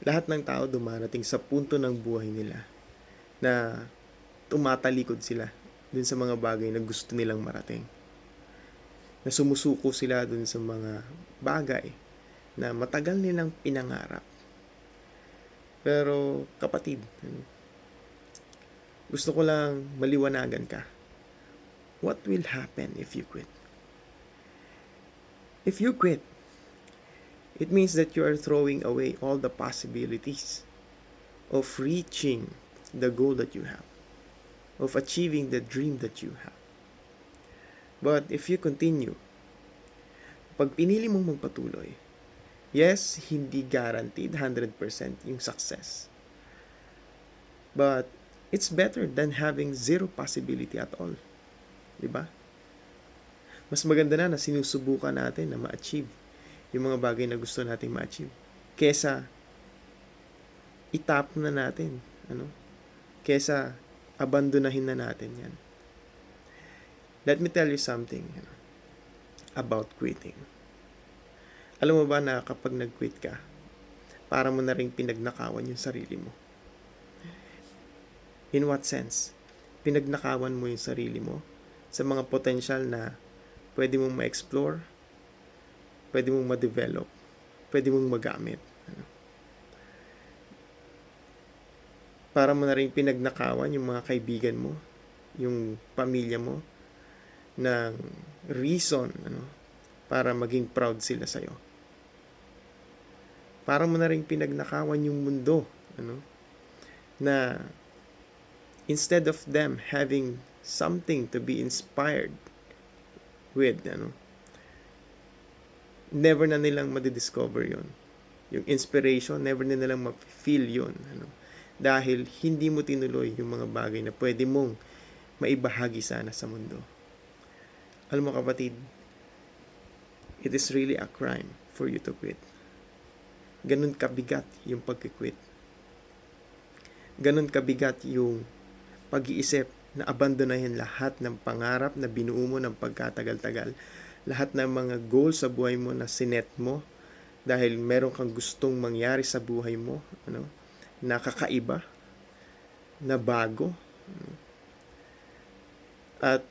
Lahat ng tao dumarating sa punto ng buhay nila na tumatalikod sila dun sa mga bagay na gusto nilang marating. Na sumusuko sila dun sa mga bagay na matagal nilang pinangarap. Pero kapatid, gusto ko lang maliwanagan ka. What will happen if you quit? If you quit, it means that you are throwing away all the possibilities of reaching the goal that you have, of achieving the dream that you have. But if you continue, pag pinili mong magpatuloy, yes, hindi guaranteed 100% yung success. But it's better than having zero possibility at all. Diba? Mas maganda na sinusubukan natin na ma-achieve yung mga bagay na gusto nating ma-achieve kesa itap na natin, kesa abandonahin na natin yan. Let me tell you something about quitting. Alam mo ba na kapag nag-quit ka, para mo na rin pinagnakawan yung sarili mo? In what sense? Pinagnakawan mo yung sarili mo sa mga potential na pwede mong ma-explore, pwede mong ma-develop, pwede mong magamit. Para mo na rin pinagnakawan yung mga kaibigan mo, yung pamilya mo, ng reason para maging proud sila sa'yo. Para mo na rin pinagnakawan yung mundo, na instead of them having something to be inspired with, never na nilang madidiscover yon. Yung inspiration, never na nilang ma-feel yun. Dahil hindi mo tinuloy yung mga bagay na pwede mong maibahagi sana sa mundo. Alam mo kapatid, it is really a crime for you to quit. Ganun kabigat yung pag-quit. Ganun kabigat yung pag-iisip na abandonahin lahat ng pangarap na binuo mo ng pagkatagal-tagal. Lahat ng mga goals sa buhay mo na sinet mo dahil meron kang gustong mangyari sa buhay mo, na kakaiba, na bago. At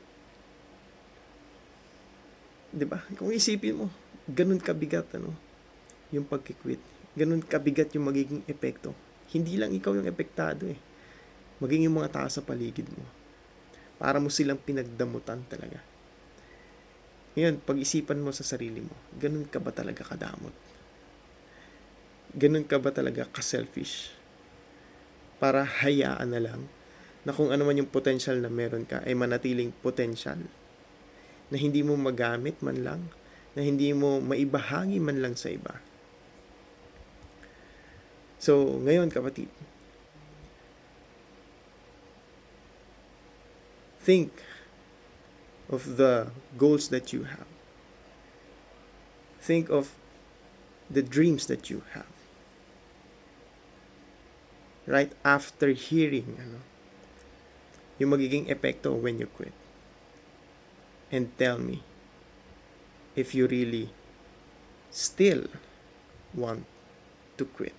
'di ba? Kung isipin mo, ganun kabigat yung pag-quit. Ganun kabigat yung magiging epekto. Hindi lang ikaw yung epektado maging yung mga tao sa paligid mo. Para mo silang pinagdamutan talaga. Ngayon, pag-isipan mo sa sarili mo, ganun ka ba talaga kadamot? Ganun ka ba talaga ka-selfish? Para hayaan na lang na kung ano man yung potential na meron ka ay manatiling potential. Na hindi mo magamit man lang, na hindi mo maibahagi man lang sa iba. So, ngayon kapatid, think of the goals that you have. Think of the dreams that you have. Right after hearing yung magiging epekto when you quit. And tell me if you really still want to quit.